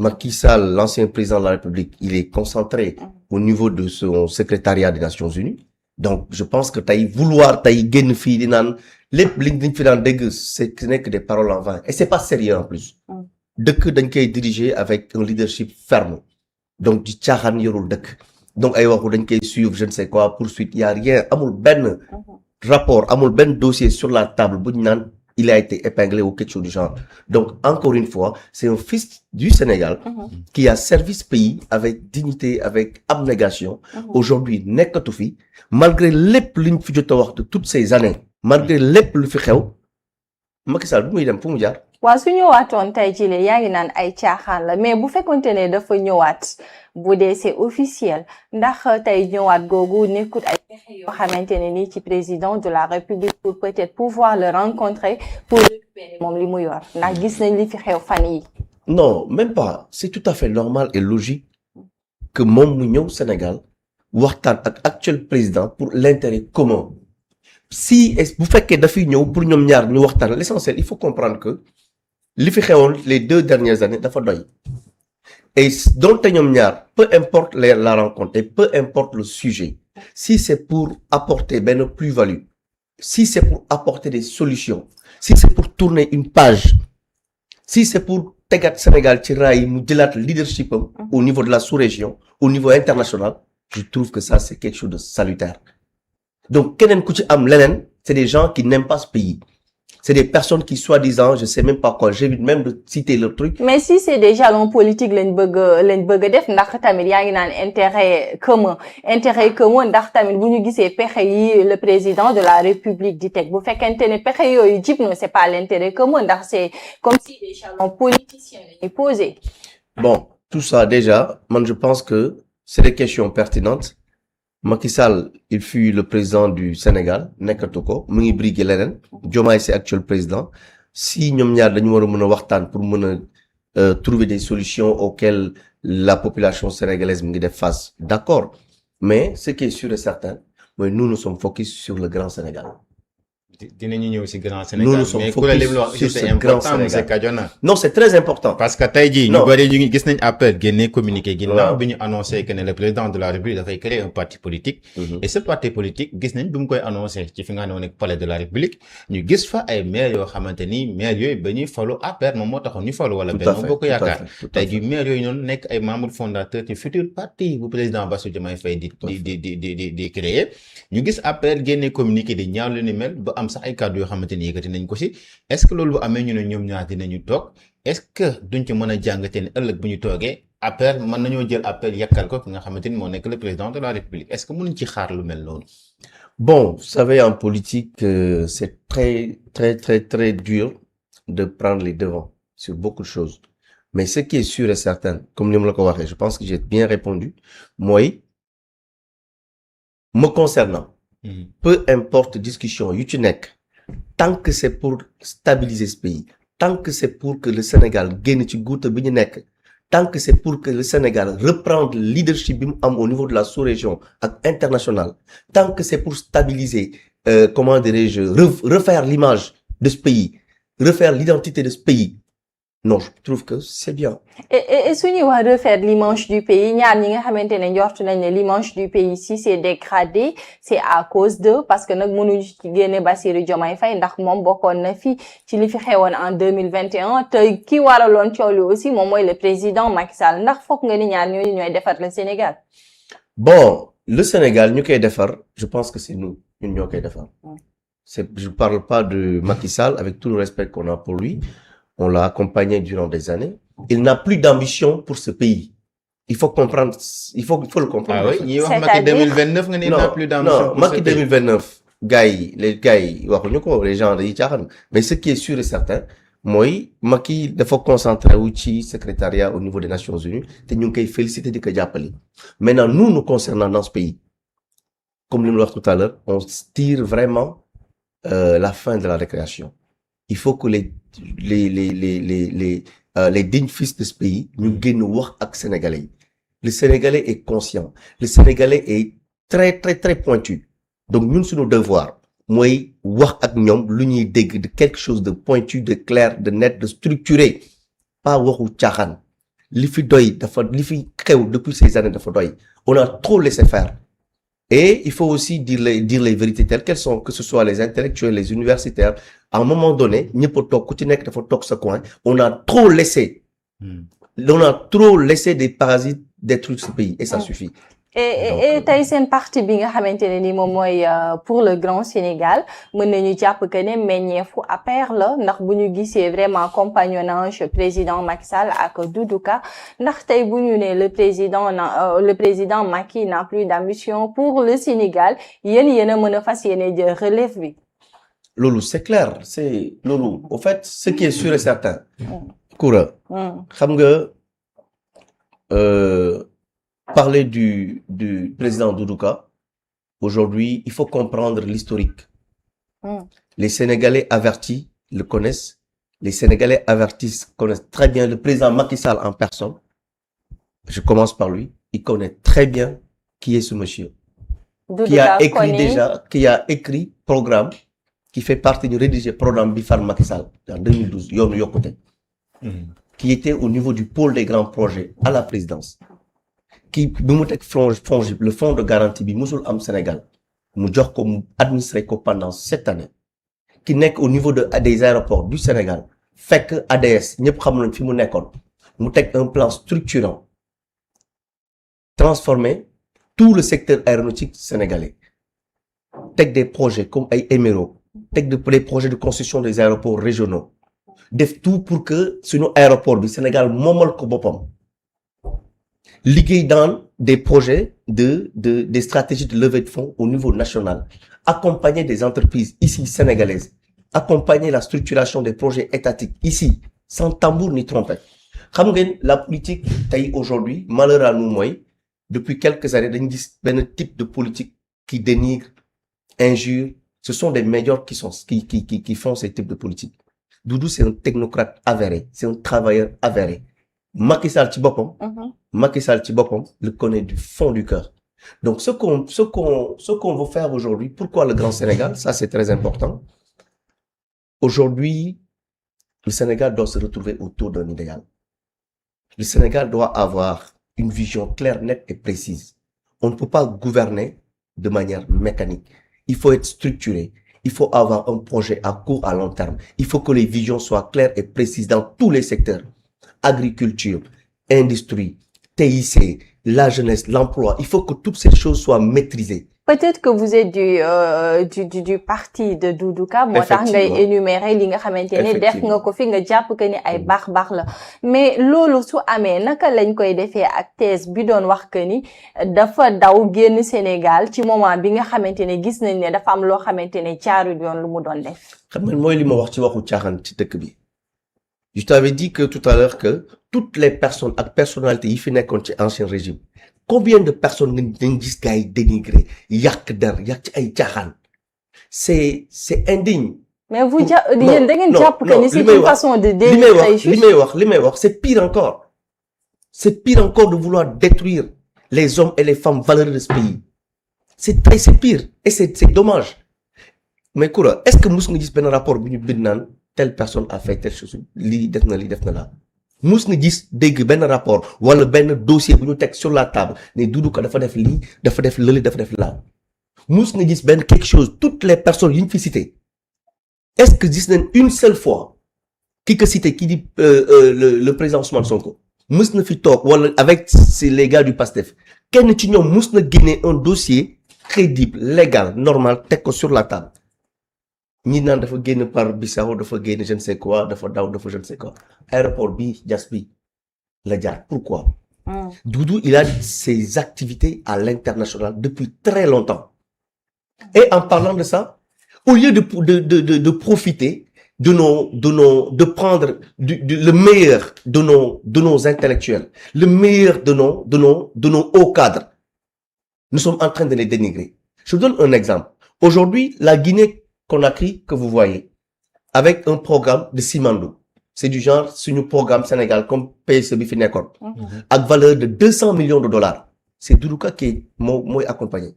Macky Sall, l'ancien président de la République, il est concentré au niveau de son secrétariat des Nations Unies. Donc, je pense que vouloir génn fii di naan lépp liñ fi daan dégg ce n'est que des paroles en vain. Et c'est pas sérieux en plus. Dëkk dañ koy diriger avec un leadership ferme. Donc, di caaxaan yorul dëkk. Donc, ay waxu dañ koy suivre, je ne sais quoi, poursuite, il y a rien. Amul benn rapport, amul benn dossier sur la table bu ñu naan il a été épinglé ou quelque chose du genre. Donc, encore une fois, c'est un fils du Sénégal qui a servi ce pays avec dignité, avec abnégation. Aujourd'hui, nekkatu fi, malgré lépp liñ fi jot a wax de toutes ces années, malgré lépp lu fi xew, Macky Sall bu muy dem fu mu jaar. waaw su ñëwaatoon tey jii yaa ngi naan ay caaxaan la mais bu fekkonte ne dafa ñëwaat bu dee c'est officiel ndax tey ñëwaat googu nekkut ay pexe yoo xamante ne nii ci président de la République pour peut-être pouvoir le rencontrer pour récupérer moom li mu yor ndax gis nañ li fi xew fan yi. Non, même pas. C'est tout à fait normal et logique que moom mu ñëw Sénégal waxtaan ak actuel président pour l'intérêt commun. Si bu fekkee dafay ñëw pour ñoom ñaar ñu waxtaan, l'essentiel, il faut comprendre que li fi xewoon les 2 dernières années dafa doy. Et donc ñoom ñaar, peu importe la rencontre et peu importe le sujet, si c'est pour apporter benn plus-value, si c'est pour apporter des solutions, si c'est pour tourner une page, si c'est pour tegaat Sénégal ci raay mu jëlaat leadership am au niveau de la sous-région, au niveau international, je trouve que ça c'est quelque chose de salutaire. Donc keneen ku ci am leneen, c'est des gens qui n'aiment pas ce pays. C'est des personnes qui, soi-disant, je sais même pas quoi, j'évite même de citer le truc. Mais si c'est des jalons politiques lañ bëgg def ndax tamit yaa ngi naan intérêt commun ndax tamit bu ñu gisee pexe yi le président de la République di teg bu fekkente ne pexe yooyu jib na c'est pas l'intérêt commun ndax c'est comme si des jalons politiciens lañuy poser. Bon, tout ça déjà, moi je pense que c'est des questions pertinentes. Macky Sall, il fut le président du Sénégal, nekkatu ko, mu ngi briguer leneen. Diomaye c'est actuel président. Si ñoom ñaar dañu war a mën a waxtaan pour mën a trouver des solutions auxquelles la population sénégalaise mu ngi def face, d'accord. Mais ce qui est sûr et certain, mooy nous sommes focus sur le Grand Sénégal. dinañu ñëw ci Grand Sénégal nous sommes mais ku la lim wax sur c'est ce Grand important monsieur Sénégal. Kadiona. Non, c'est très important. Parce que tey jii ñu bari ñu ngi gis nañ appel génne communiqué ginnaaw Waaw. bi ñu annoncé que ne le président de la République dafay créer un parti politique. Et ce parti politique gis nañ bi mu koy annoncé ci fi nga xam ne nekk palais de la République ñu gis fa ay maires yoo xamante ni maires yooyu ba ñuy falu APR moom moo taxoon ñu falu wala Tout à Benno fait, Bokk tout à Yaakaar fait, tout à tey fait. jii maires yooyu noonu nekk ay membres fondateurs ci futur parti bu président Bassirou Diomaye Faye di créer ñu gis APR génne communiqué di ñaaw lu ni mel ba am sax ay kàddu yoo xamante ni yëkkati nañ ko ci est-ce que loolu bu amee ñu ne ñoom ñaar dinañu toog est-ce que duñ ci mën a jàngatee ne ëllëg bu ñu toogee APR mën nañoo jël APR yakkal ko ki nga xamante ni moo nekk le président de la République est-ce que mënuñ ci xaar lu mel noonu. Bon, vous savez, en politique, c'est très dur de prendre les devants sur beaucoup de choses. Mais ce qui est sûr et certain, comme nous l'avons dit, je pense que j'ai bien répondu. Moi, me concernant, peu importe discussion, Yutunek, tant que c'est pour stabiliser ce pays, tant que c'est pour que le Sénégal gagne ci goutte bi ñu nekk, tant que c'est pour que le Sénégal reprenne le leadership bi mu am au niveau de la sous-région ak international, tant que c'est pour stabiliser, comment dirais-je, refaire l'image de ce pays, refaire l'identité de ce pays, non, je trouve que c'est bien. Et su ñuy wax refaire l'image du pays ñaar ñi nga xamante ne njortu nañ ne l'image du pays si c'est dégradé c'est à cause de parce que nag mënuñu ci génne Bassirou Diomaye Faye ndax moom bokkoon na fi ci li fi xewoon en 2021 te ki waraloon coow li aussi moom mooy le président Macky Sall ndax foog nga ni ñaar ñooñu ñooy defar le Sénégal. Bon, le Sénégal ñu koy defar, je pense que c'est nous ñun ñoo koy defar. Je parle pas de Macky Sall avec tout le respect qu'on a pour lui. On l'a accompagné durant des années. Il n'a plus d'ambition pour ce pays. Il faut comprendre, il faut le comprendre. Ah oui, ñi wax Macky 2029 nga ne il n'a plus d'ambition non, pour Macky ce pays. 2029, les gars yi waxuñu ko, les gens dañuy caaxaan. Mais ce qui est sûr et certain, mooy Macky dafa concentré wu ci secrétariat au niveau des Nations Unies te ñu ngi koy féliciter di ko jàppale. Maintenant, nous concernant dans ce pays, comme nous l'avons dit tout à l'heure, on tire vraiment la fin de la récréation. Il faut que les dignes fils de ce pays ñu génn wax ak Sénégalais yi. Le Sénégalais est conscient. Le Sénégalais est très pointu. Donc ñun suñu devoir mooy wax ak ñoom lu ñuy dégg de quelque chose de pointu, de clair, de net, de structuré. Pas waxu caaxaan. li fi doy dafa li fi xew depuis ces années dafa doy on a trop laissé faire et il faut aussi dire les vérités telles qu'elles sont que ce soit les intellectuels les universitaires à un moment donné ñëpp a toog ku ci nekk dafa toog sa coin on a trop laissé des parasites détruire ce pays et ça suffit. et tey seen parti bi nga xamante ne ni moom mooy pour le grand Sénégal mën nañu jàpp que ne meññeefu APR la ndax bu ñu gisee vraiment compagnonnage président Macky Sall ak Doudou Ka ndax tey bu ñu ne le président Macky n'a plus d'ambition pour le Sénégal yéen a mën a fas yéene jël relève bi. loolu c'est clair c'est loolu au fait ce qui est sûr et certain. Koura. xam nga. Parler du président Doudou Ka, aujourd'hui, il faut comprendre l'historique. Les Sénégalais avertis le connaissent. Les Sénégalais avertis connaissent très bien le président Macky Sall en personne. Je commence par lui. Il connaît très bien qui est ce monsieur. Qui a écrit programme, qui fait partie du rédigé programme Bifar Macky Sall en 2012, Yonou Yokote, qui était au niveau du pôle des grands projets à la présidence. Qui bi mu teg FONGIP le fonds de garantie bi musul am Sénégal mu jox ko mu administré ko pendant 7 années qui nekk au niveau des aéroports du Sénégal fekk ADS ñëpp xam nañ fi mu nekkoon mu teg un plan structurant transformer tout le secteur aéronautique sénégalais teg des projets comme ay Émeraude teg des projets de construction des aéroports régionaux def tout pour que suñu aéroport bi Sénégal moomal ko boppam liggéey dans des projets des stratégies de levée de fonds au niveau national, accompagner des entreprises ici sénégalaises, accompagner la structuration des projets étatiques ici, sans tambour ni trompette. Xam ngeen la politique tey aujourd'hui malheur à nous mooy depuis quelques années dañu gis benn type de politique qui dénigre, injure, ce sont des médiocres qui font ces types de politique. Doudou c'est un technocrate avéré, c'est un travailleur avéré. Macky Sall ci boppam le connaît du fond du cœur. Donc ce qu'on veut faire aujourd'hui, pourquoi le Grand Sénégal? Ça c'est très important. Aujourd'hui, le Sénégal doit se retrouver autour d'un idéal. Le Sénégal doit avoir une vision claire, nette et précise. On ne peut pas gouverner de manière mécanique. Il faut être structuré. Il faut avoir un projet à court, à long terme. Il faut que les visions soient claires et précises dans tous les secteurs. Agriculture, industrie, TIC, la jeunesse, l'emploi. Il faut que toutes ces choses soient maîtrisées. Peut-être que vous êtes du parti de Doudou Ka moo tax ngay énumérer li nga xamante ne def nga ko fi nga jàpp que ni ay baax la mais loolu su amee naka lañ koy defee ak thèse bi doon wax que ni dafa daw génn Sénégal ci moment bi nga xamante ne gis nañ ne dafa am loo xamante ne jaarul yoon lu mu doon def. xam nga mooy li ma wax ci waxu caaxaan ci dëkk bi. Je t'avais dit que tout à l'heure que toutes les personnes ak personnalités yi fi nekkoon ci ancien régime combien de personnes nañ gis gars yi dénigré yàq der yàq ci ay caaxaan c'est indigne. mais vous yéen da ngeen jàpp que ni c'est une façon de dénigrer li may wax c'est pire encore de vouloir détruire les hommes et les femmes valeureux de ce pays c'est pire et c'est dommage mais Koura est-ce que mus nga gis benn rapport bi ñu bind naan telle personne a fait telle chose lii def na la mus nga gis dégg benn rapport wala benn dossier bu ñu teg sur la table ne Doudou Ka dafa def lii dafa def lële dafa def laa mus nga gis benn quelque chose toutes les personnes yi ñu fi cité est-ce que gis nañ une seule fois ki ko cité ki di le président Ousmane Sonko mus na fi toog wala avec les gars du PASTEF kenn ci ñoom mus na génne un dossier crédible légal normal teg ko sur la table ñi naan dafa génn par Bissau dafa génn je ne sais quoi dafa daw dafa je ne sais quoi aéroport bi jas bi la jaar pourquoi Doudou il a ses activités à l'international depuis très longtemps et en parlant de ça au lieu de profiter de prendre le meilleur de nos intellectuels le meilleur de nos hauts cadres nous sommes en train de les dénigrer je vous donne un exemple aujourd'hui la Guinée Conakry que vous voyez avec un programme de Simandou c'est du genre suñu programme Sénégal comme PSE bi fi nekkoon ak valeur de 200 millions de dollars c'est Doudou Ka qui mooy accompagné